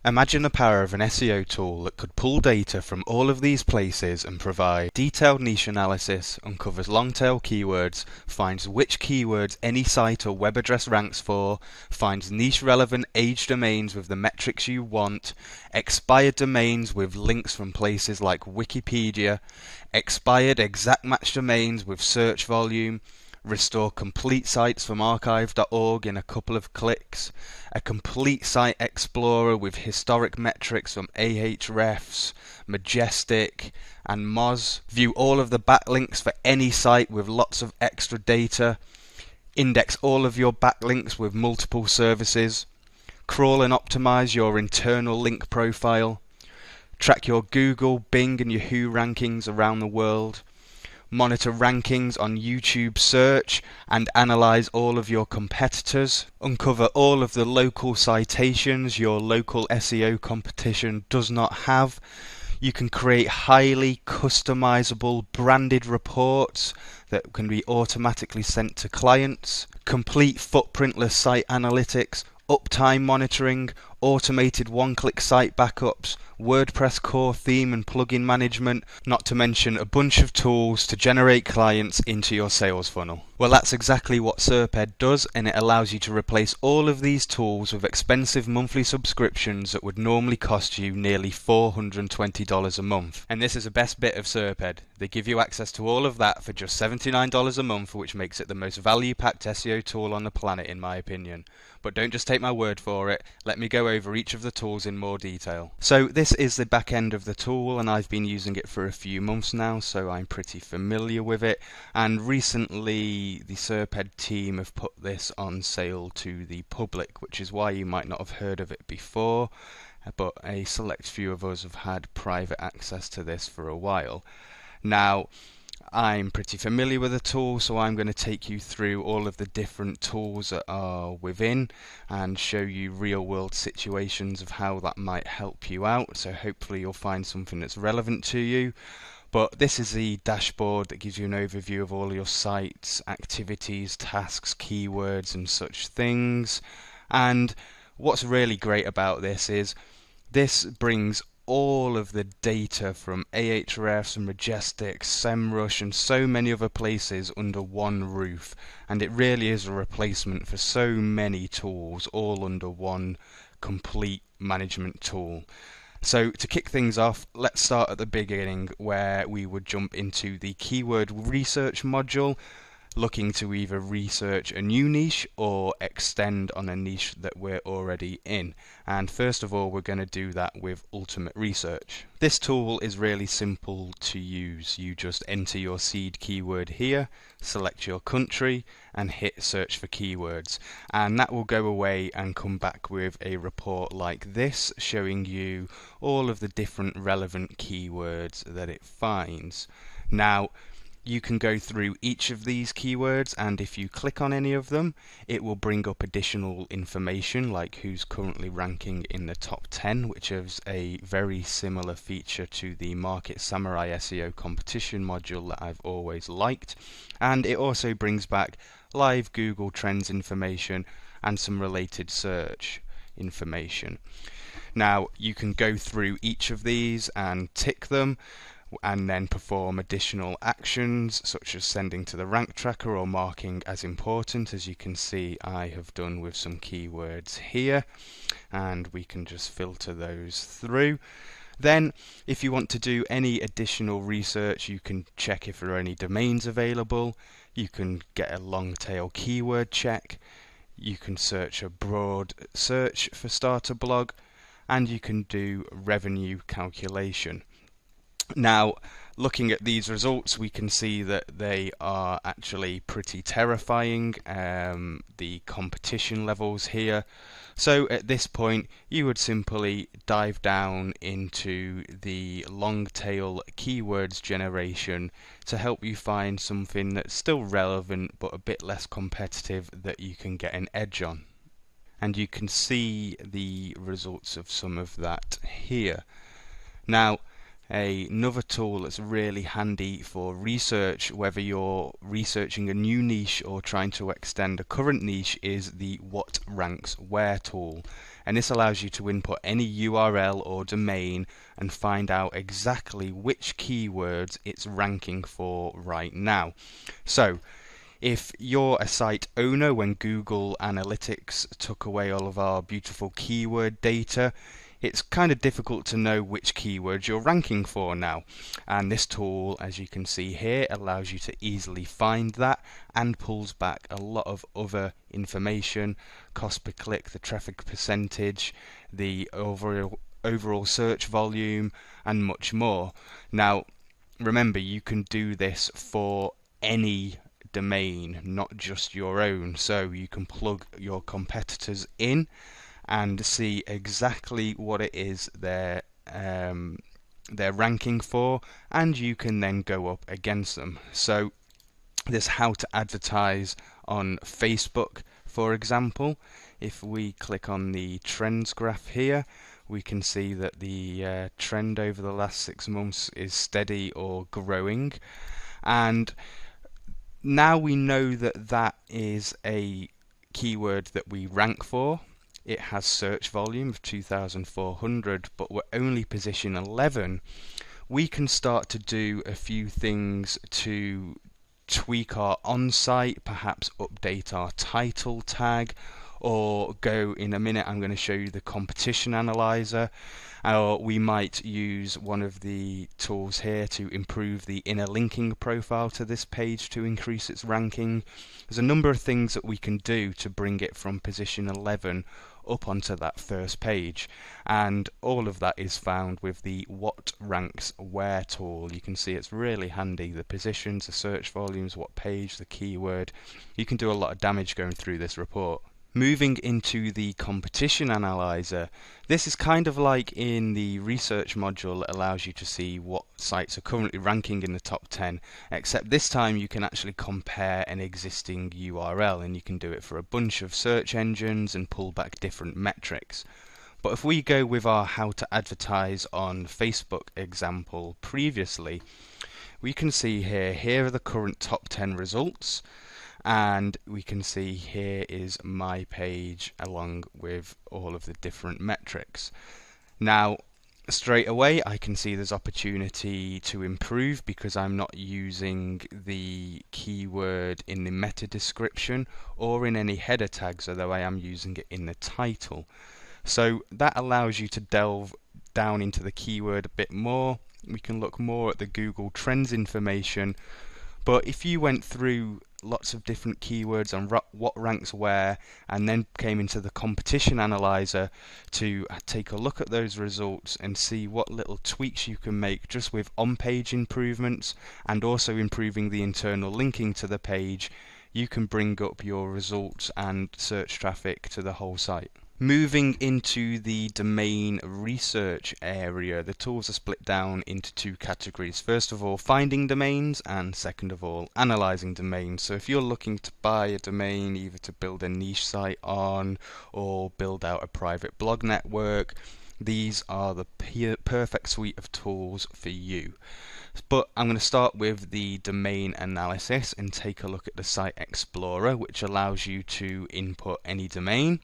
Imagine the power of an SEO tool that could pull data from all of these places and provide detailed niche analysis, uncovers long-tail keywords, finds which keywords any site or web address ranks for, finds niche-relevant age domains with the metrics you want, expired domains with links from places like Wikipedia, expired exact match domains with search volume, restore complete sites from archive.org in a couple of clicks, a complete site explorer with historic metrics from Ahrefs, Majestic and Moz, view all of the backlinks for any site with lots of extra data, index all of your backlinks with multiple services, crawl and optimize your internal link profile, track your Google, Bing and Yahoo rankings around the world, monitor rankings on YouTube search and analyze all of your competitors, uncover all of the local citations your local SEO competition does not have. You can create highly customizable branded reports that can be automatically sent to clients, complete footprintless site analytics, uptime monitoring, automated one-click site backups, WordPress core theme and plugin management, not to mention a bunch of tools to generate clients into your sales funnel. Well, that's exactly what SERPed does, and it allows you to replace all of these tools with expensive monthly subscriptions that would normally cost you nearly $420 a month. And this is the best bit of SERPed. They give you access to all of that for just $79 a month, which makes it the most value-packed SEO tool on the planet in my opinion. But don't just take my word for it, let me go over each of the tools in more detail. So this is the back end of the tool, and I've been using it for a few months now, so I'm pretty familiar with it. And recently the SERPed team have put this on sale to the public, which is why you might not have heard of it before, but a select few of us have had private access to this for a while. Now, I'm pretty familiar with the tool, so I'm going to take you through all of the different tools that are within and show you real world situations of how that might help you out. So hopefully you'll find something that's relevant to you. But this is the dashboard that gives you an overview of all your sites, activities, tasks, keywords and such things. And what's really great about this is this brings all of the data from Ahrefs and Majestic, SEMRush and so many other places under one roof, and it really is a replacement for so many tools all under one complete management tool. So to kick things off, let's start at the beginning where we would jump into the keyword research module, looking to either research a new niche or extend on a niche that we're already in. And first of all, we're going to do that with Ultimate Research. This tool is really simple to use. You just enter your seed keyword here, select your country and hit search for keywords, and that will go away and come back with a report like this showing you all of the different relevant keywords that it finds. Now, you can go through each of these keywords, and if you click on any of them, it will bring up additional information like who's currently ranking in the top 10, which is a very similar feature to the Market Samurai SEO competition module that I've always liked. And it also brings back live Google Trends information and some related search information. Now, you can go through each of these and tick them, and then perform additional actions such as sending to the rank tracker or marking as important, as you can see I have done with some keywords here, and we can just filter those through. Then if you want to do any additional research, you can check if there are any domains available, you can get a long tail keyword check, you can search a broad search for starter blog, and you can do revenue calculation. Now, looking at these results, we can see that they are actually pretty terrifying, the competition levels here. So at this point, you would simply dive down into the long tail keywords generation to help you find something that's still relevant but a bit less competitive that you can get an edge on. And you can see the results of some of that here. Now, Another tool that's really handy for research, whether you're researching a new niche or trying to extend a current niche, is the What Ranks Where tool. And this allows you to input any URL or domain and find out exactly which keywords it's ranking for right now. So if you're a site owner, when Google Analytics took away all of our beautiful keyword data, it's kind of difficult to know which keywords you're ranking for now. And this tool, as you can see here, allows you to easily find that and pulls back a lot of other information: cost per click, the traffic percentage, the overall search volume, and much more. Now, remember, you can do this for any domain, not just your own. So you can plug your competitors in and see exactly what it is they're ranking for, and you can then go up against them. So there's how to advertise on Facebook, for example. If we click on the trends graph here, we can see that the trend over the last 6 months is steady or growing, and now we know that that is a keyword that we rank for. It has search volume of 2,400, but we're only position 11. We can start to do a few things to tweak our on-site, perhaps update our title tag, or go, in a minute I'm going to show you the competition analyzer, or we might use one of the tools here to improve the inner linking profile to this page to increase its ranking. There's a number of things that we can do to bring it from position 11 up onto that first page, and all of that is found with the What Ranks Where tool. You can see it's really handy: the positions, the search volumes, what page, the keyword. You can do a lot of damage going through this report. Moving into the competition analyzer, this is kind of like in the research module. It allows you to see what sites are currently ranking in the top 10, except this time you can actually compare an existing URL, and you can do it for a bunch of search engines and pull back different metrics. But if we go with our how to advertise on Facebook example previously, we can see here are the current top 10 results. And we can see here is my page along with all of the different metrics. Now, straight away I can see there's opportunity to improve because I'm not using the keyword in the meta description or in any header tags, although I am using it in the title. So that allows you to delve down into the keyword a bit more. We can look more at the Google Trends information. But if you went through lots of different keywords on what ranks where and then came into the competition analyzer to take a look at those results and see what little tweaks you can make just with on-page improvements and also improving the internal linking to the page, you can bring up your results and search traffic to the whole site. Moving into the domain research area, the tools are split down into two categories. First of all, finding domains, and second of all, analyzing domains. So if you're looking to buy a domain either to build a niche site on or build out a private blog network, these are the perfect suite of tools for you. But I'm going to start with the domain analysis and take a look at the Site Explorer, which allows you to input any domain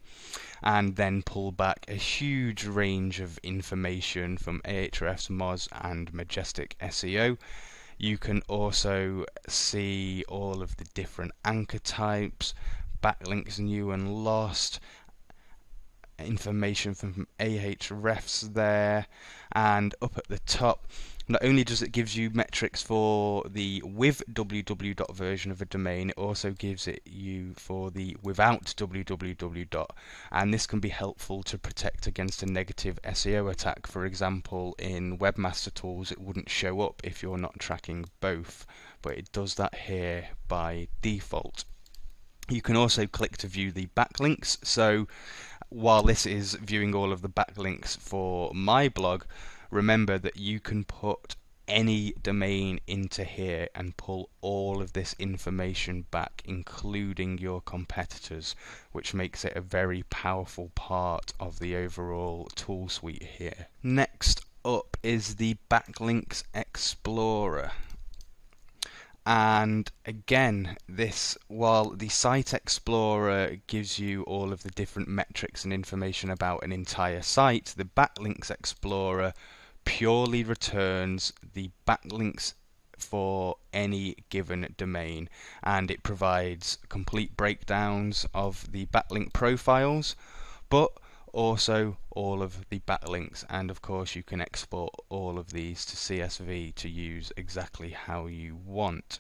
and then pull back a huge range of information from Ahrefs, Moz and Majestic SEO. You can also see all of the different anchor types, backlinks new and lost, information from Ahrefs there, and up at the top, not only does it give you metrics for the with www version of a domain, it also gives it you for the without www, and this can be helpful to protect against a negative SEO attack. For example, in Webmaster Tools it wouldn't show up if you're not tracking both, but it does that here by default. You can also click to view the backlinks. So while this is viewing all of the backlinks for my blog, remember that you can put any domain into here and pull all of this information back, including your competitors, which makes it a very powerful part of the overall tool suite here. Next up is the Backlinks Explorer. And again, while the Site Explorer gives you all of the different metrics and information about an entire site, the Backlinks Explorer purely returns the backlinks for any given domain, and it provides complete breakdowns of the backlink profiles, but also all of the backlinks, and of course you can export all of these to CSV to use exactly how you want.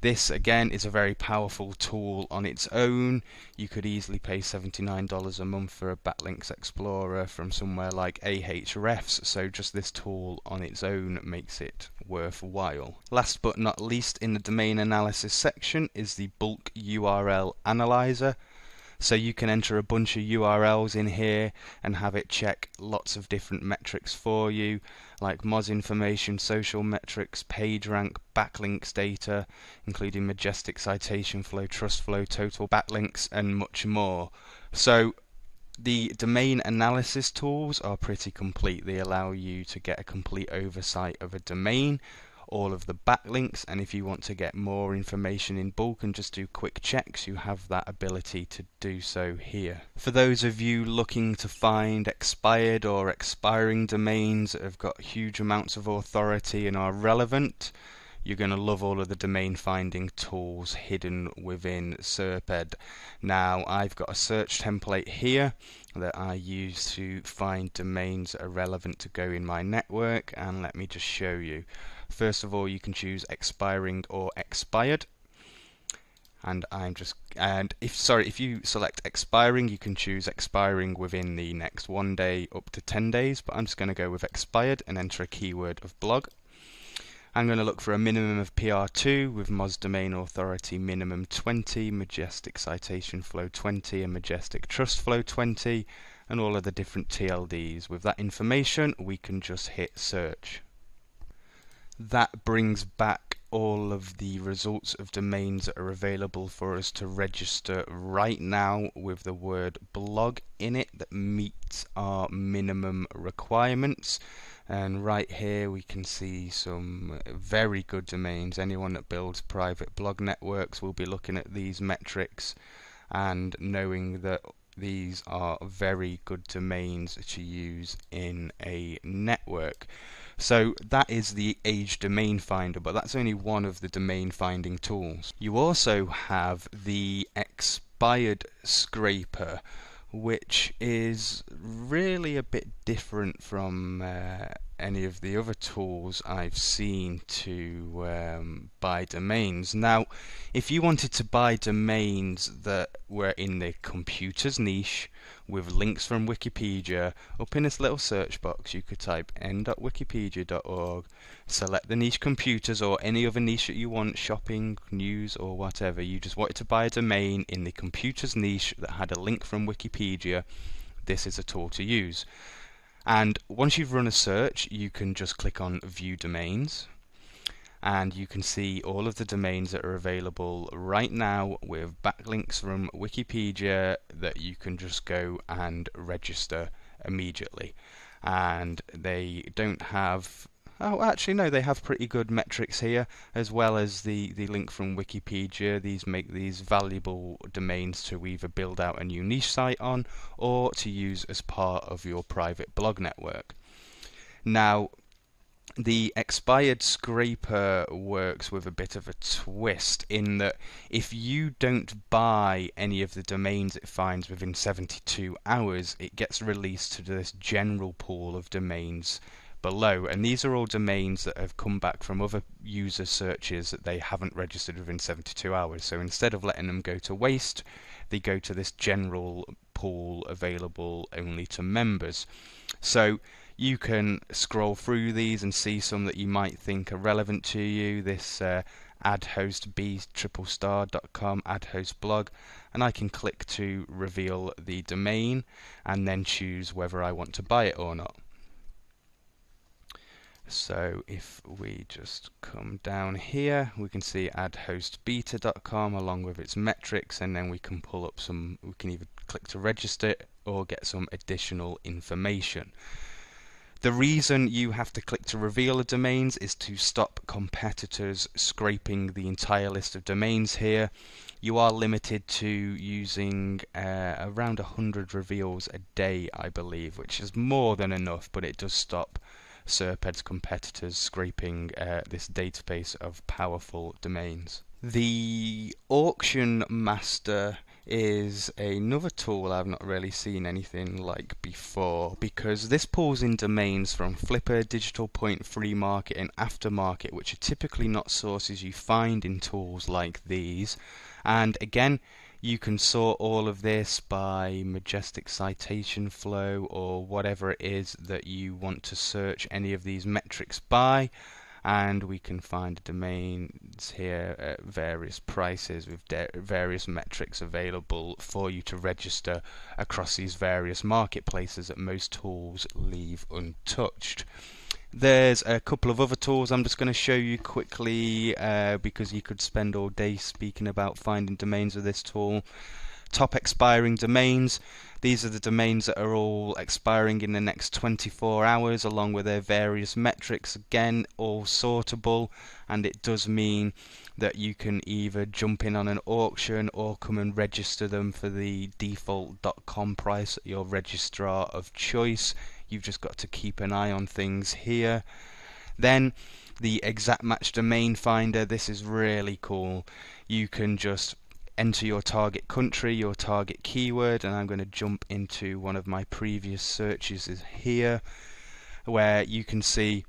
This again is a very powerful tool on its own. You could easily pay $79 a month for a Backlinks Explorer from somewhere like Ahrefs, so just this tool on its own makes it worthwhile. Last but not least, in the domain analysis section is the bulk URL analyzer. So you can enter a bunch of URLs in here and have it check lots of different metrics for you, like Moz information, social metrics, page rank, backlinks data, including Majestic, citation flow, trust flow, total backlinks, and much more. So the domain analysis tools are pretty complete. They allow you to get a complete oversight of a domain, all of the backlinks, and if you want to get more information in bulk and just do quick checks, you have that ability to do so here. For those of you looking to find expired or expiring domains that have got huge amounts of authority and are relevant, you're going to love all of the domain finding tools hidden within SERPed. Now, I've got a search template here that I use to find domains that are relevant to go in my network, and let me just show you. First of all, you can choose expiring or expired, and if you select expiring, you can choose expiring within the next 1 day up to 10 days, but I'm just going to go with expired and enter a keyword of blog. I'm going to look for a minimum of PR2 with Moz domain authority minimum 20, Majestic citation flow 20, and Majestic trust flow 20, and all of the different TLDs. With that information, we can just hit search. That brings back all of the results of domains that are available for us to register right now with the word blog in it that meets our minimum requirements. And right here we can see some very good domains. Anyone that builds private blog networks will be looking at these metrics and knowing that these are very good domains to use in a network. So that is the Age Domain Finder, but that's only one of the domain finding tools. You also have the Expired Scraper, which is really a bit different from any of the other tools I've seen to buy domains. Now, if you wanted to buy domains that were in the computers niche with links from Wikipedia, up in this little search box you could type n.wikipedia.org, select the niche computers or any other niche that you want, shopping, news or whatever. You just wanted to buy a domain in the computers niche that had a link from Wikipedia. This is a tool to use. And once you've run a search, you can just click on View Domains, and you can see all of the domains that are available right now with backlinks from Wikipedia that you can just go and register immediately. And they don't have... Oh, actually, no, they have pretty good metrics here, as well as the link from Wikipedia. These make these valuable domains to either build out a new niche site on, or to use as part of your private blog network. Now, the Expired Scraper works with a bit of a twist in that if you don't buy any of the domains it finds within 72 hours, it gets released to this general pool of domains below, and these are all domains that have come back from other user searches that they haven't registered within 72 hours. So instead of letting them go to waste, they go to this general pool available only to members. So you can scroll through these and see some that you might think are relevant to you. This adhostb.com adhost blog, and I can click to reveal the domain and then choose whether I want to buy it or not. So if we just come down here, we can see adhostbeta.com along with its metrics, and then we can pull up we can either click to register it or get some additional information. The reason you have to click to reveal the domains is to stop competitors scraping the entire list of domains here. You are limited to using around 100 reveals a day, I believe, which is more than enough, but it does stop SERPed's competitors scraping this database of powerful domains. The Auction Master is another tool I've not really seen anything like before, because this pulls in domains from Flipper, Digital Point, Free Market and Aftermarket, which are typically not sources you find in tools like these. And again, you can sort all of this by Majestic citation flow or whatever it is that you want to search any of these metrics by. And we can find domains here at various prices with various metrics available for you to register across these various marketplaces that most tools leave untouched. There's a couple of other tools I'm just going to show you quickly because you could spend all day speaking about finding domains with this tool. Top expiring domains. These are the domains that are all expiring in the next 24 hours along with their various metrics. Again, all sortable, and it does mean that you can either jump in on an auction or come and register them for the default .com price at your registrar of choice. You've just got to keep an eye on things here. Then the exact match domain finder. This is really cool. You can just enter your target country, your target keyword, and I'm going to jump into one of my previous searches here, where you can see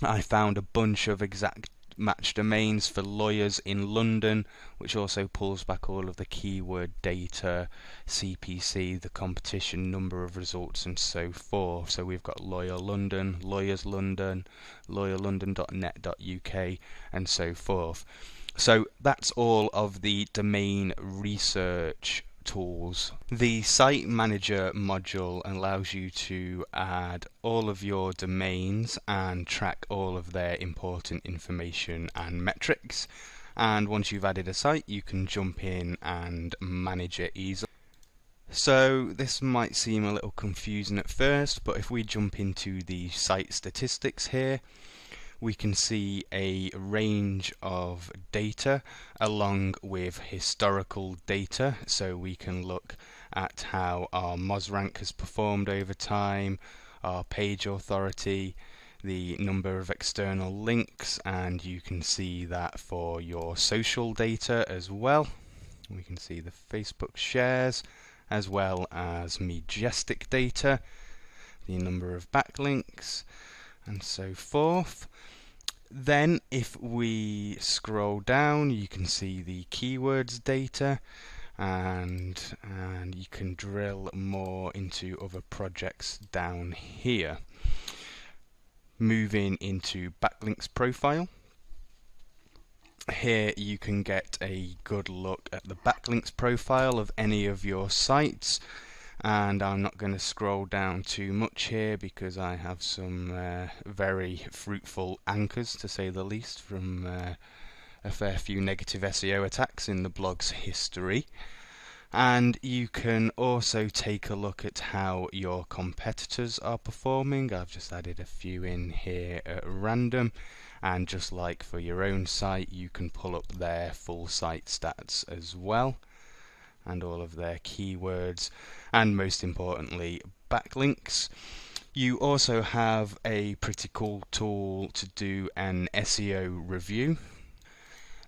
I found a bunch of exact match domains for lawyers in London, which also pulls back all of the keyword data, CPC, the competition, number of results, and so forth. So we've got Lawyer London, Lawyers London, lawyerlondon.net.uk, and so forth. So that's all of the domain research tools. The Site Manager module allows you to add all of your domains and track all of their important information and metrics. And once you've added a site, you can jump in and manage it easily. So this might seem a little confusing at first, but if we jump into the site statistics here, we can see a range of data along with historical data. So we can look at how our Moz rank has performed over time, our page authority, the number of external links, and you can see that for your social data as well. We can see the Facebook shares as well as Majestic data, the number of backlinks, and so forth. Then if we scroll down, you can see the keywords data, and you can drill more into other projects down here. Moving into backlinks profile. Here you can get a good look at the backlinks profile of any of your sites, and I'm not going to scroll down too much here because I have some very fruitful anchors, to say the least, from a fair few negative SEO attacks in the blog's history. And you can also take a look at how your competitors are performing. I've just added a few in here at random, and just like for your own site, you can pull up their full site stats as well, and all of their keywords, and most importantly backlinks. You also have a pretty cool tool to do an SEO review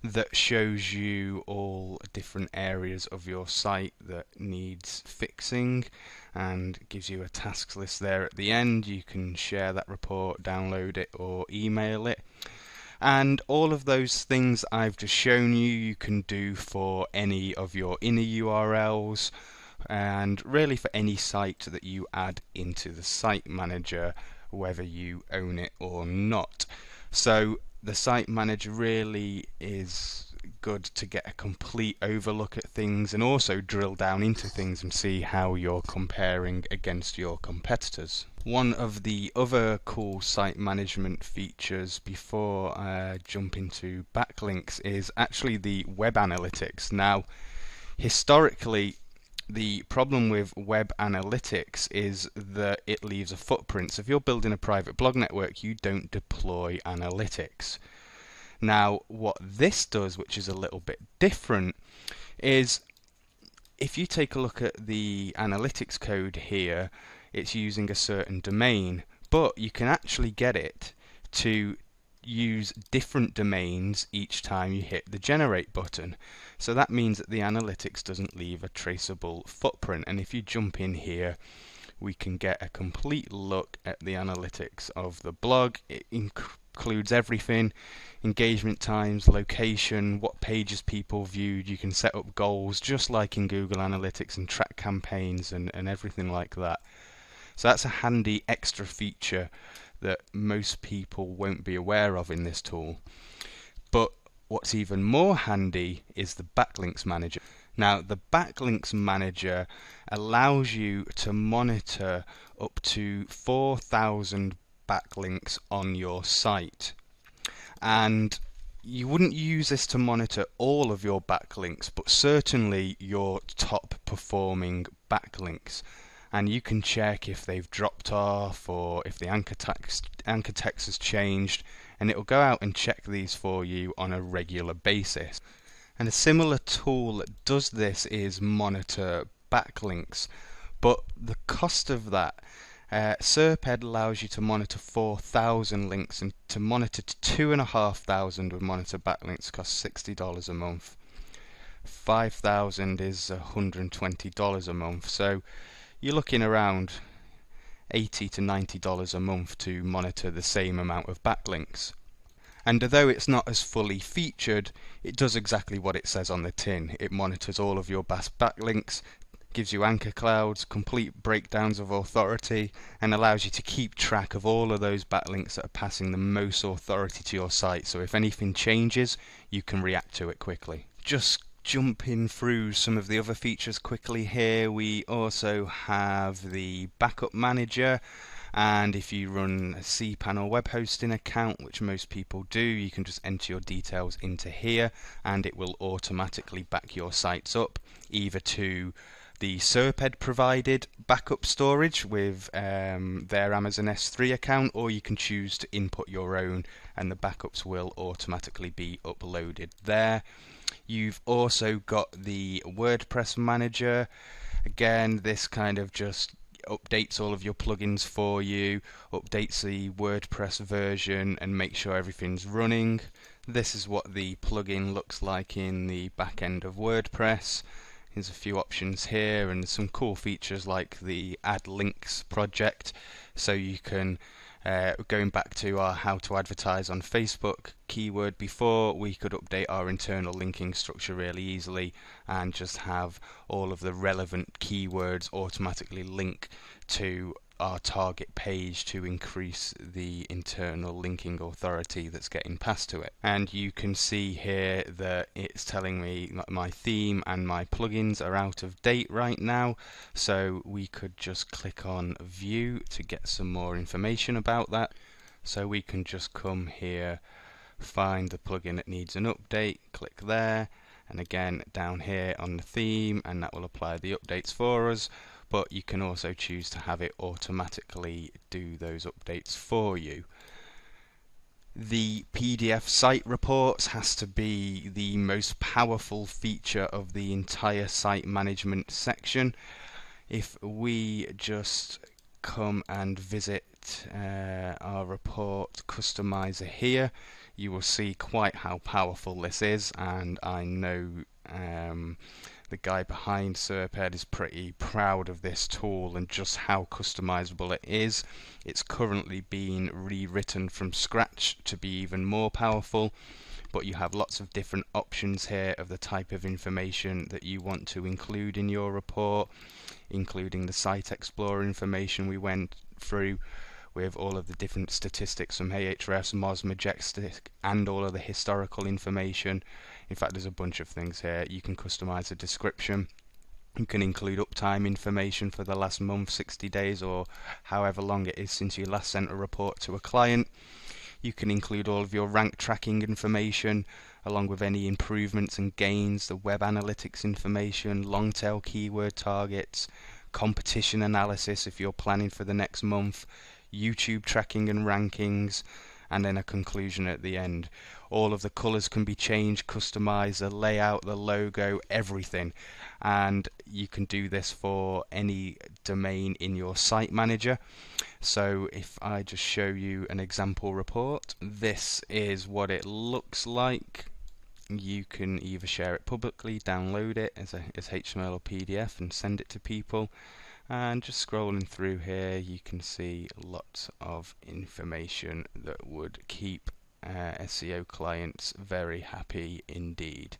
that shows you all different areas of your site that needs fixing and gives you a tasks list there at the end. You can share that report, download it, or email it. And all of those things I've just shown you, you can do for any of your inner URLs, and really for any site that you add into the site manager, whether you own it or not. So the site manager really is good to get a complete overlook at things and also drill down into things and see how you're comparing against your competitors. One of the other cool site management features before I jump into backlinks is actually the web analytics. Now, historically, the problem with web analytics is that it leaves a footprint. So if you're building a private blog network, you don't deploy analytics. Now, what this does, which is a little bit different, is if you take a look at the analytics code here, it's using a certain domain, but you can actually get it to use different domains each time you hit the generate button. So that means that the analytics doesn't leave a traceable footprint. And if you jump in here, we can get a complete look at the analytics of the blog. It includes everything: engagement times, location, what pages people viewed. You can set up goals just like in Google Analytics and track campaigns and everything like that. So that's a handy extra feature that most people won't be aware of in this tool. But what's even more handy is the Backlinks Manager. Now, the Backlinks Manager allows you to monitor up to 4,000 backlinks on your site. And you wouldn't use this to monitor all of your backlinks, but certainly your top performing backlinks. And you can check if they've dropped off or if the anchor text has changed, and it will go out and check these for you on a regular basis. And a similar tool that does this is Monitor Backlinks, but the cost of that, SERPed allows you to monitor 4,000 links, and to monitor 2,500 with Monitor Backlinks costs $60 a month. 5,000 is $120 a month, so you're looking around $80 to $90 a month to monitor the same amount of backlinks. And although it's not as fully featured, it does exactly what it says on the tin. It monitors all of your backlinks, gives you anchor clouds, complete breakdowns of authority, and allows you to keep track of all of those backlinks that are passing the most authority to your site. So if anything changes, you can react to it quickly. Just jumping through some of the other features quickly here, we also have the Backup Manager, and if you run a cPanel web hosting account, which most people do, you can just enter your details into here and it will automatically back your sites up either to the SERPed provided backup storage with their Amazon S3 account, or you can choose to input your own and the backups will automatically be uploaded there. You've also got the WordPress Manager. Again, this kind of just updates all of your plugins for you, updates the WordPress version and makes sure everything's running. This is what the plugin looks like in the back end of WordPress. There's a few options here and some cool features like the Add Links project, so you can going back to our how to advertise on Facebook keyword before, we could update our internal linking structure really easily and just have all of the relevant keywords automatically link to our target page to increase the internal linking authority that's getting passed to it. And you can see here that it's telling me that my theme and my plugins are out of date right now, so we could just click on view to get some more information about that. So we can just come here, find the plugin that needs an update, click there, and again down here on the theme, and that will apply the updates for us. But you can also choose to have it automatically do those updates for you. The PDF site reports has to be the most powerful feature of the entire site management section. If we just come and visit our report customizer here, you will see quite how powerful this is, and I know the guy behind SERPed is pretty proud of this tool and just how customizable it is. It's currently being rewritten from scratch to be even more powerful, but you have lots of different options here of the type of information that you want to include in your report, including the Site Explorer information we went through with all of the different statistics from Ahrefs, Majestic, and all of the historical information. In fact, there's a bunch of things here. You can customize a description. You can include uptime information for the last month, 60 days, or however long it is since you last sent a report to a client. You can include all of your rank tracking information, along with any improvements and gains, the web analytics information, long tail keyword targets, competition analysis if you're planning for the next month, YouTube tracking and rankings, and then a conclusion at the end. All of the colors can be changed, customized, the layout, the logo, everything. And you can do this for any domain in your site manager. So if I just show you an example report, this is what it looks like. You can either share it publicly, download it as HTML or PDF and send it to people. And just scrolling through here, you can see lots of information that would keep SEO clients very happy indeed.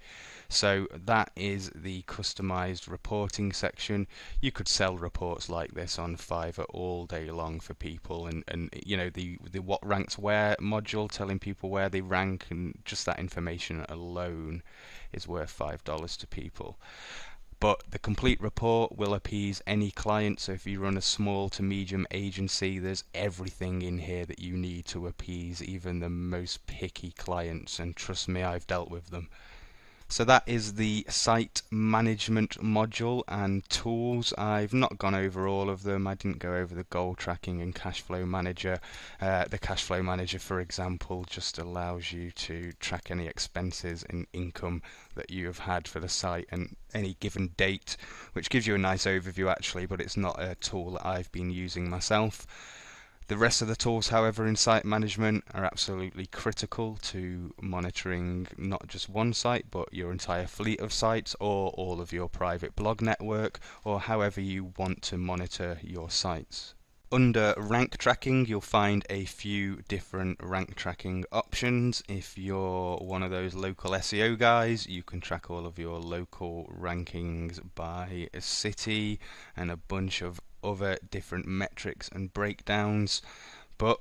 So that is the customized reporting section. You could sell reports like this on Fiverr all day long for people, and you know, the what ranks where module, telling people where they rank, and just that information alone is worth $5 to people. But the complete report will appease any client, so if you run a small to medium agency, there's everything in here that you need to appease even the most picky clients, and trust me, I've dealt with them. So that is the site management module and tools. I've not gone over all of them. I didn't go over the goal tracking and cash flow manager. The cash flow manager, for example, just allows you to track any expenses and income that you have had for the site and any given date, which gives you a nice overview actually, but it's not a tool that I've been using myself. The rest of the tools, however, in site management are absolutely critical to monitoring not just one site, but your entire fleet of sites, or all of your private blog network, or however you want to monitor your sites. Under rank tracking, you'll find a few different rank tracking options. If you're one of those local SEO guys, you can track all of your local rankings by city and a bunch of other different metrics and breakdowns. But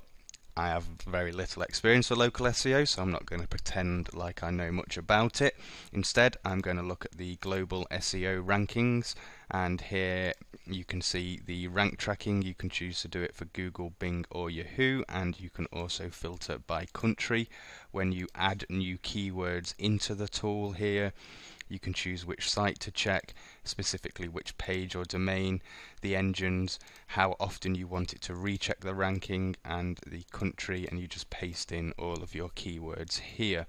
I have very little experience with local SEO, so I'm not going to pretend like I know much about it. Instead, I'm going to look at the global SEO rankings, and here you can see the rank tracking. You can choose to do it for Google, Bing or Yahoo, and you can also filter by country. When you add new keywords into the tool here, you can choose which site to check, specifically which page or domain, the engines, how often you want it to recheck the ranking, and the country, and you just paste in all of your keywords here.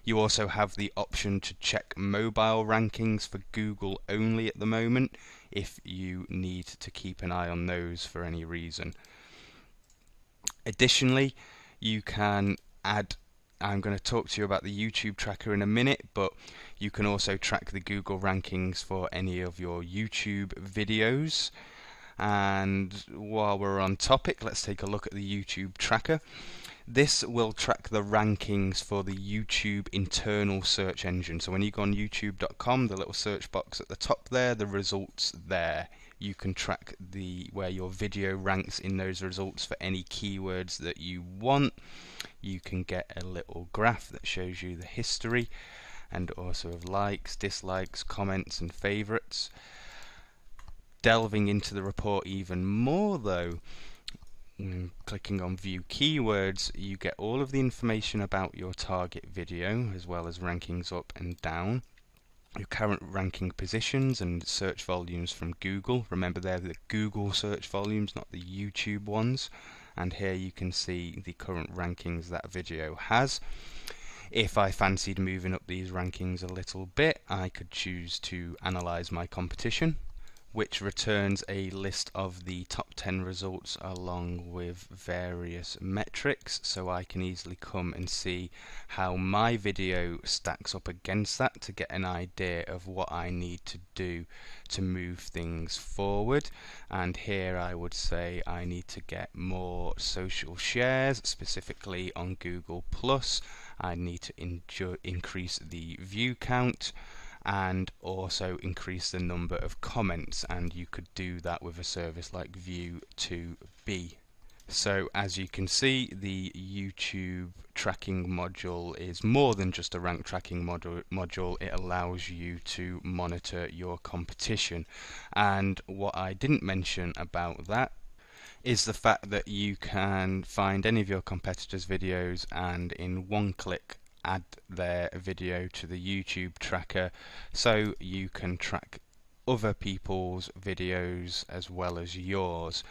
You also have the option to check mobile rankings for Google only at the moment, if you need to keep an eye on those for any reason. Additionally, you can add, I'm going to talk to you about the YouTube tracker in a minute, but you can also track the Google rankings for any of your YouTube videos. And while we're on topic, let's take a look at the YouTube tracker. This will track the rankings for the YouTube internal search engine. So when you go on youtube.com, the little search box at the top there, the results there. You can track where your video ranks in those results for any keywords that you want. You can get a little graph that shows you the history, and also of likes, dislikes, comments and favorites. Delving into the report even more though, clicking on view keywords, you get all of the information about your target video, as well as rankings up and down, your current ranking positions and search volumes from Google. Remember, they're the Google search volumes, not the YouTube ones. And here you can see the current rankings that video has. If I fancied moving up these rankings a little bit, I could choose to analyze my competition, which returns a list of the top 10 results along with various metrics, so I can easily come and see how my video stacks up against that to get an idea of what I need to do to move things forward. And here I would say I need to get more social shares, specifically on Google+. I need to increase the view count, and also increase the number of comments, and you could do that with a service like View2B. So as you can see, the YouTube tracking module is more than just a rank tracking module. It allows you to monitor your competition. And what I didn't mention about that is the fact that you can find any of your competitors' videos and in one click add their video to the YouTube tracker, so you can track other people's videos as well as yours.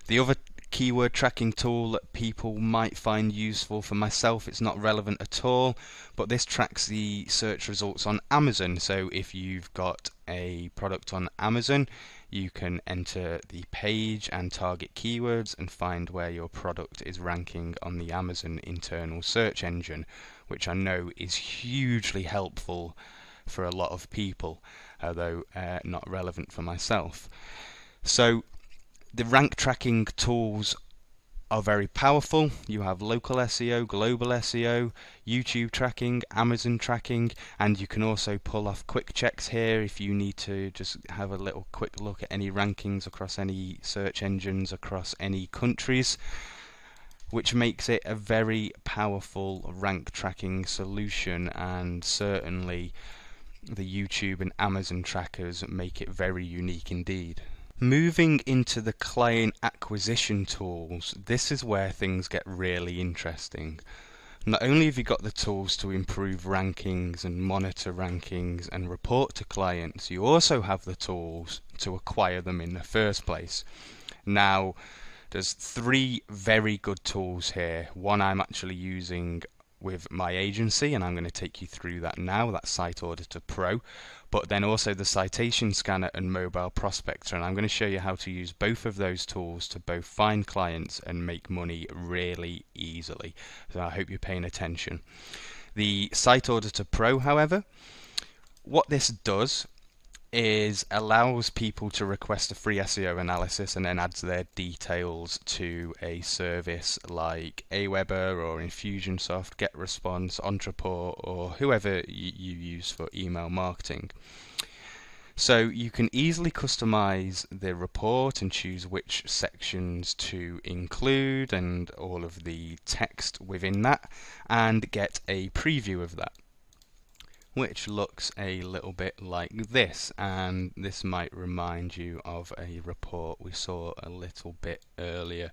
The other keyword tracking tool that people might find useful, for myself it's not relevant at all, but this tracks the search results on Amazon. So if you've got a product on Amazon, you can enter the page and target keywords and find where your product is ranking on the Amazon internal search engine, which I know is hugely helpful for a lot of people, although not relevant for myself. So the rank tracking tools are very powerful. You have local SEO, global SEO, YouTube tracking, Amazon tracking, and you can also pull off quick checks here if you need to just have a little quick look at any rankings across any search engines across any countries, which makes it a very powerful rank tracking solution, and certainly the YouTube and Amazon trackers make it very unique indeed. Moving into the client acquisition tools, this is where things get really interesting. Not only have you got the tools to improve rankings and monitor rankings and report to clients, you also have the tools to acquire them in the first place. Now, there's 3 very good tools here. One I'm actually using with my agency, and I'm going to take you through that now. That's Site Auditor Pro, but then also the Citation Scanner and Mobile Prospector, and I'm going to show you how to use both of those tools to both find clients and make money really easily. So I hope you're paying attention. The Site Auditor Pro, however, what this does is allows people to request a free SEO analysis and then adds their details to a service like Aweber or Infusionsoft, GetResponse, Entreport, or whoever you use for email marketing. So you can easily customize the report and choose which sections to include and all of the text within that, and get a preview of that, which looks a little bit like this, and this might remind you of a report we saw a little bit earlier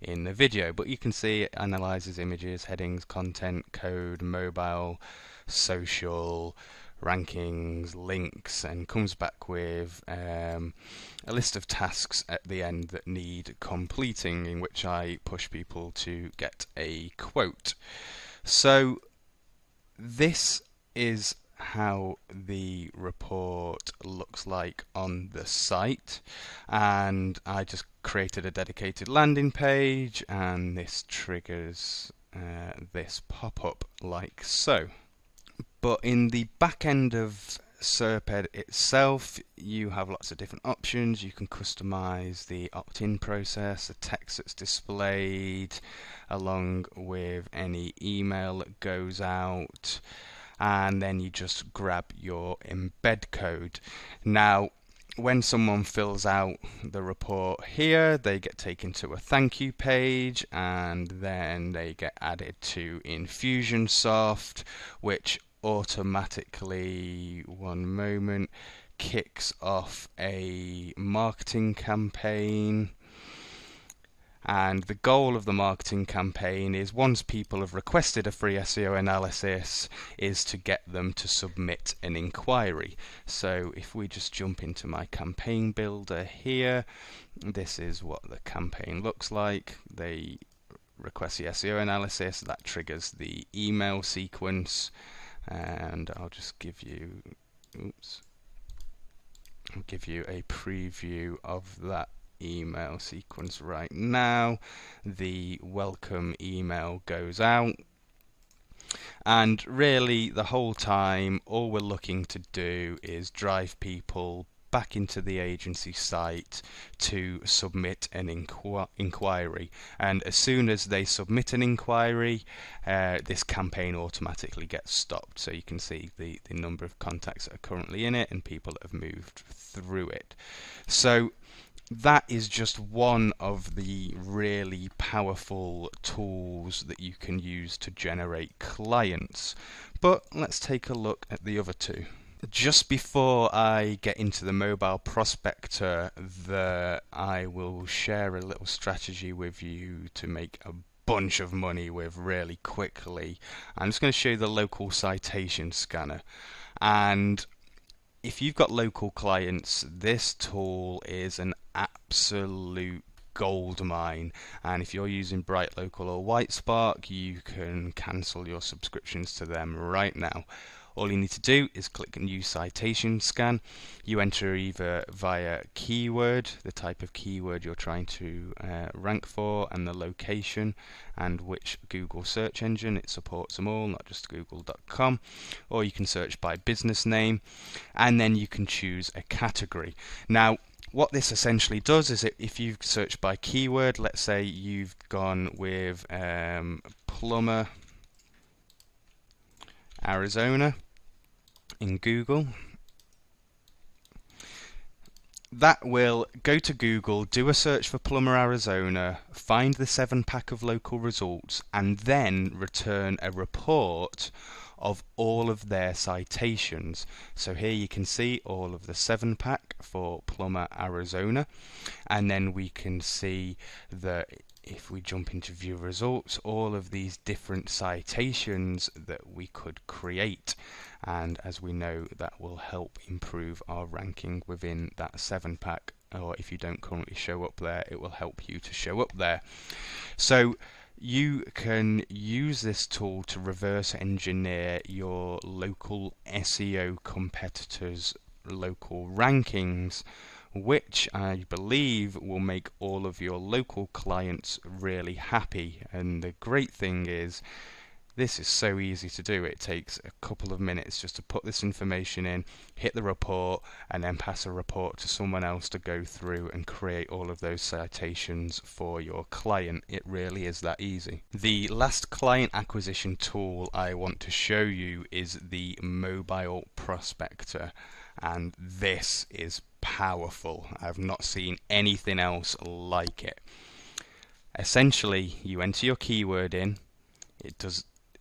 in the video. But you can see it analyzes images, headings, content, code, mobile, social, rankings, links, and comes back with a list of tasks at the end that need completing, in which I push people to get a quote. So this is how the report looks like on the site, and I just created a dedicated landing page, and this triggers this pop-up like so. But in the back end of SERPed itself, you have lots of different options. You can customize the opt-in process, the text that's displayed, along with any email that goes out, and then you just grab your embed code. Now, when someone fills out the report here, they get taken to a thank you page, and then they get added to Infusionsoft, which automatically, one moment, kicks off a marketing campaign. And the goal of the marketing campaign is, once people have requested a free SEO analysis, is to get them to submit an inquiry. So if we just jump into my campaign builder here, this is what the campaign looks like. They request the SEO analysis, that triggers the email sequence, and I'll just give you, I'll give you a preview of that email sequence right now. The welcome email goes out, and really the whole time all we're looking to do is drive people back into the agency site to submit an inquiry, and as soon as they submit an inquiry, this campaign automatically gets stopped. So you can see the number of contacts that are currently in it and people that have moved through it. So that is just one of the really powerful tools that you can use to generate clients. But let's take a look at the other two. Just before I get into the mobile prospector, I will share a little strategy with you to make a bunch of money with really quickly. I'm just going to show you the local citation scanner. And if you've got local clients, this tool is an absolute gold mine. And if you're using Bright Local or WhiteSpark, you can cancel your subscriptions to them right now. All you need to do is click New Citation Scan. You enter either via keyword, the type of keyword you're trying to rank for, and the location, and which Google search engine. It supports them all, not just google.com. Or you can search by business name, and then you can choose a category. Now, what this essentially does is if you search by keyword, let's say you've gone with plumber Arizona in Google, that will go to Google, do a search for plumber Arizona, find the 7-pack of local results, and then return a report of all of their citations. So here you can see all of the 7-pack for plumber Arizona, and then we can see that if we jump into view results, all of these different citations that we could create, and as we know, that will help improve our ranking within that 7-pack, or if you don't currently show up there, it will help you to show up there. So you can use this tool to reverse engineer your local SEO competitors' local rankings, which I believe will make all of your local clients really happy. And the great thing is, this is so easy to do. It takes a couple of minutes just to put this information in, hit the report, and then pass a report to someone else to go through and create all of those citations for your client. It really is that easy. The last client acquisition tool I want to show you is the mobile prospector, and this is powerful. I've not seen anything else like it. Essentially, you enter your keyword in,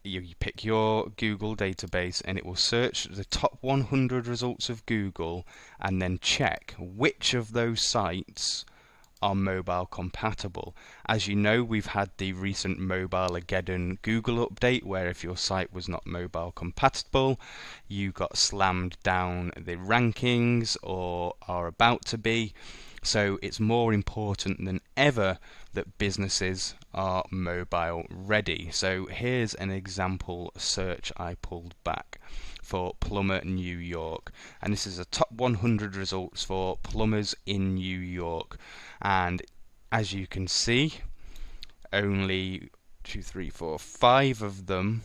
you pick your Google database, and it will search the top 100 results of Google and then check which of those sites are mobile compatible. As you know, we've had the recent Mobileageddon Google update where if your site was not mobile compatible, you got slammed down the rankings or are about to be. So it's more important than ever that businesses are mobile ready. So here's an example search I pulled back for plumber New York, and this is a top 100 results for plumbers in New York, and as you can see, only 5 of them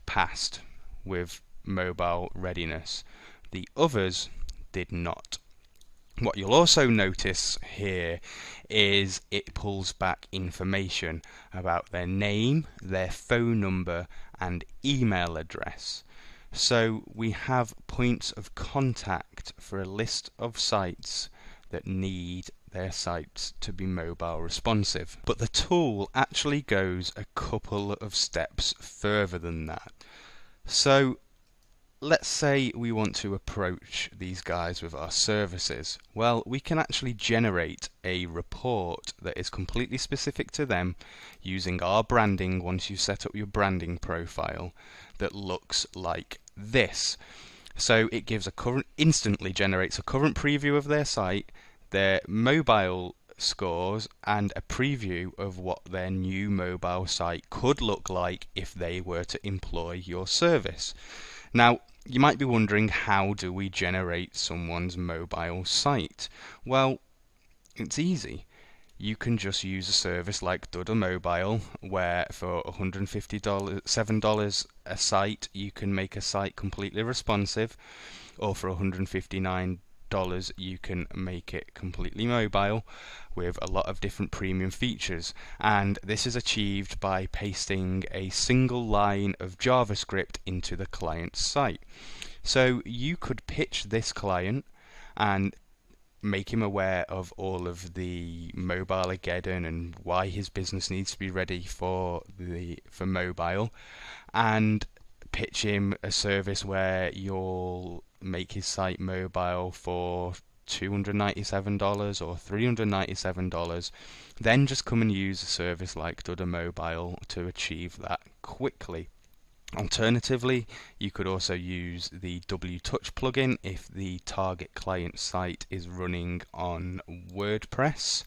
passed with mobile readiness. The others did not. What you'll also notice here is it pulls back information about their name, their phone number, and email address. So we have points of contact for a list of sites that need their sites to be mobile responsive. But the tool actually goes a couple of steps further than that. So let's say we want to approach these guys with our services. Well, we can actually generate a report that is completely specific to them using our branding once you set up your branding profile that looks like this. So it gives instantly generates a current preview of their site, their mobile scores, and a preview of what their new mobile site could look like if they were to employ your service. Now, you might be wondering, how do we generate someone's mobile site? Well, it's easy. You can just use a service like Dudda Mobile, where for $7 a site, you can make a site completely responsive, or for $159 you can make it completely mobile with a lot of different premium features, and this is achieved by pasting a single line of JavaScript into the client's site. So you could pitch this client and make him aware of all of the Mobileageddon and why his business needs to be ready for mobile, and pitch him a service where you'll make his site mobile for $297 or $397, then just come and use a service like Dudder Mobile to achieve that quickly. Alternatively, you could also use the WTouch plugin if the target client site is running on WordPress,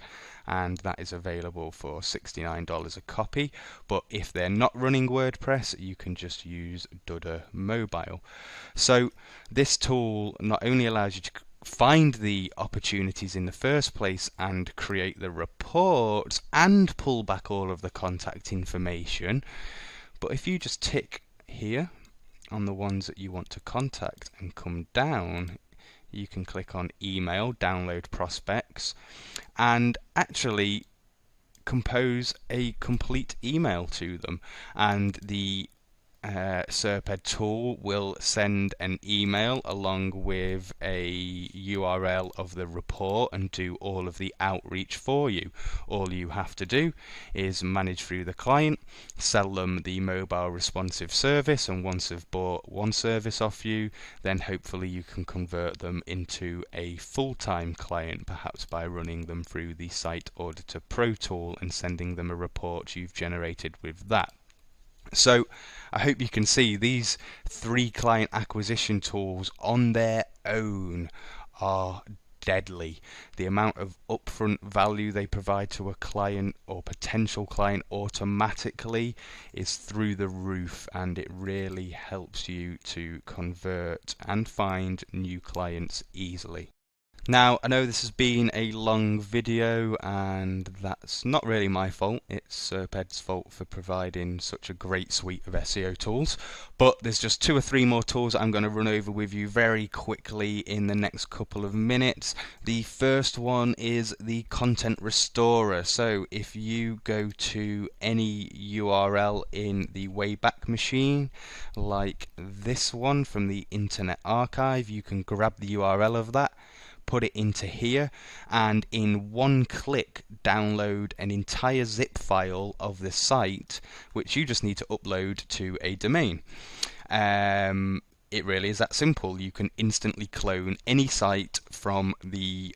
and that is available for $69 a copy. But if they're not running WordPress, you can just use Dudder Mobile. So this tool not only allows you to find the opportunities in the first place and create the reports and pull back all of the contact information, but if you just tick here on the ones that you want to contact and come down, you can click on email, download prospects, and actually compose a complete email to them, and the SERPed tool will send an email along with a URL of the report and do all of the outreach for you. All you have to do is manage through the client, sell them the mobile responsive service, and once they've bought one service off you, then hopefully you can convert them into a full-time client, perhaps by running them through the Site Auditor Pro tool and sending them a report you've generated with that. So I hope you can see these 3 client acquisition tools on their own are deadly. The amount of upfront value they provide to a client or potential client automatically is through the roof, and it really helps you to convert and find new clients easily. Now, I know this has been a long video, and that's not really my fault. It's SERPed's fault for providing such a great suite of SEO tools. But there's just 2 or 3 more tools that I'm going to run over with you very quickly in the next couple of minutes. The first one is the Content Restorer. So if you go to any URL in the Wayback Machine, like this one from the Internet Archive, you can grab the URL of that, put it into here, and in one click download an entire zip file of the site, which you just need to upload to a domain. It really is that simple. You can instantly clone any site from the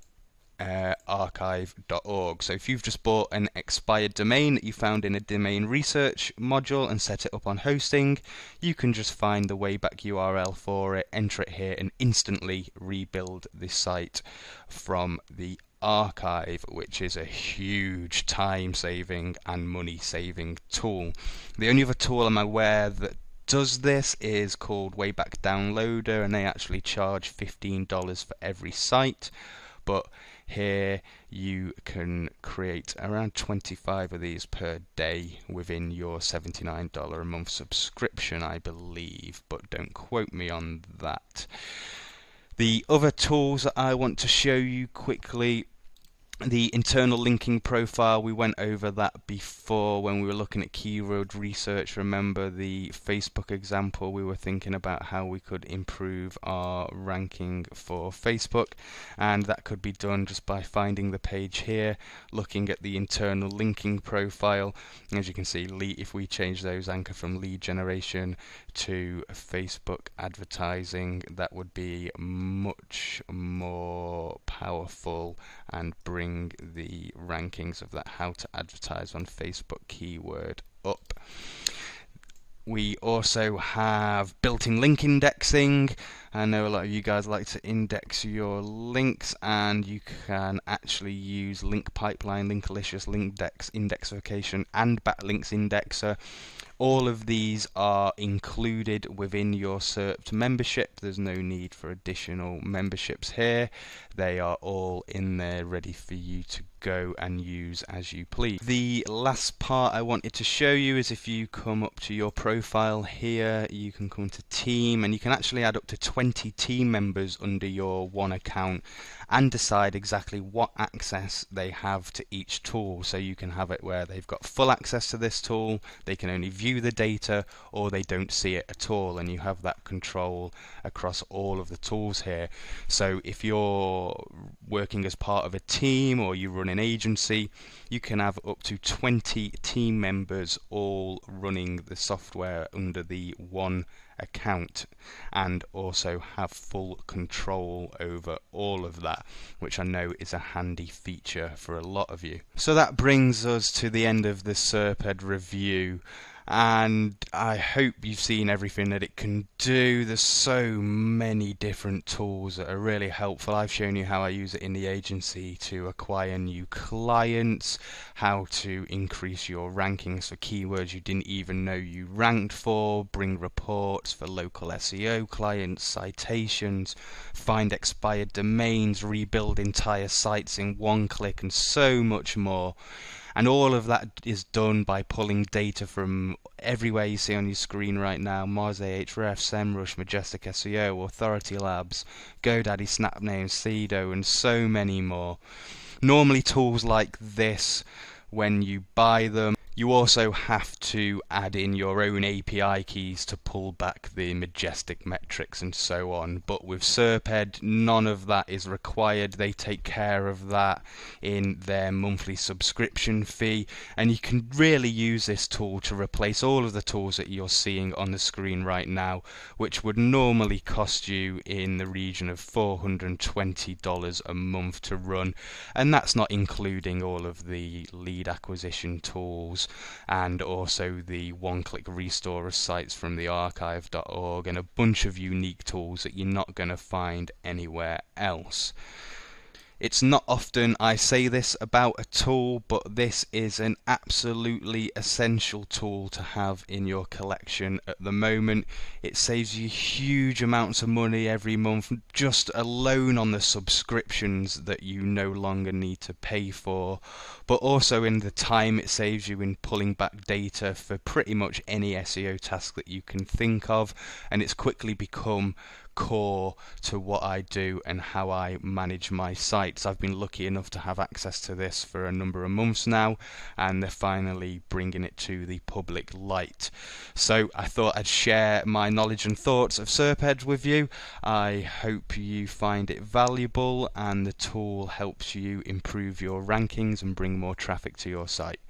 archive.org. So if you've just bought an expired domain that you found in a domain research module and set it up on hosting, you can just find the Wayback URL for it, enter it here, and instantly rebuild the site from the archive, which is a huge time saving and money saving tool. The only other tool I'm aware that does this is called Wayback Downloader, and they actually charge $15 for every site. But here you can create around 25 of these per day within your $79 a month subscription, I believe, but don't quote me on that. The other tools that I want to show you quickly, the internal linking profile, we went over that before when we were looking at keyword research. Remember the Facebook example? We were thinking about how we could improve our ranking for Facebook, and that could be done just by finding the page here, looking at the internal linking profile. As you can see, if we change those anchor from lead generation to Facebook advertising, that would be much more powerful and bring the rankings of that how to advertise on Facebook keyword up. We also have built-in link indexing. I know a lot of you guys like to index your links, and you can actually use Link Pipeline, Linkalicious, Linkdex, Indexification, and BacklinksIndexer. All of these are included within your SERPed membership. There's no need for additional memberships here. They are all in there ready for you to go and use as you please. The last part I wanted to show you is if you come up to your profile here, you can come to team, and you can actually add up to 20 team members under your one account and decide exactly what access they have to each tool. So you can have it where they've got full access to this tool, they can only view view the data or they don't see it at all, and you have that control across all of the tools here. So if you're working as part of a team or you run an agency, you can have up to 20 team members all running the software under the one account, and also have full control over all of that, which I know is a handy feature for a lot of you. So that brings us to the end of the SERPed review, and I hope you've seen everything that it can do. There's so many different tools that are really helpful. I've shown you how I use it in the agency to acquire new clients, how to increase your rankings for keywords you didn't even know you ranked for, bring reports for local SEO clients, citations, find expired domains, rebuild entire sites in one click, and so much more. And all of that is done by pulling data from everywhere you see on your screen right now: Ahrefs, SEMRush, Majestic SEO, Authority Labs, GoDaddy, Snapname, Sedo, and so many more. Normally tools like this, when you buy them, you also have to add in your own API keys to pull back the Majestic metrics and so on. But with SERPed, none of that is required. They take care of that in their monthly subscription fee, and you can really use this tool to replace all of the tools that you're seeing on the screen right now, which would normally cost you in the region of $420 a month to run, and that's not including all of the lead acquisition tools and also the one-click restore of sites from the archive.org and a bunch of unique tools that you're not going to find anywhere else. It's not often I say this about a tool, but this is an absolutely essential tool to have in your collection at the moment. It saves you huge amounts of money every month, just alone on the subscriptions that you no longer need to pay for, but also in the time it saves you in pulling back data for pretty much any SEO task that you can think of, and it's quickly become core to what I do and how I manage my sites. I've been lucky enough to have access to this for a number of months now, and they're finally bringing it to the public light. So I thought I'd share my knowledge and thoughts of SERPed with you. I hope you find it valuable and the tool helps you improve your rankings and bring more traffic to your site.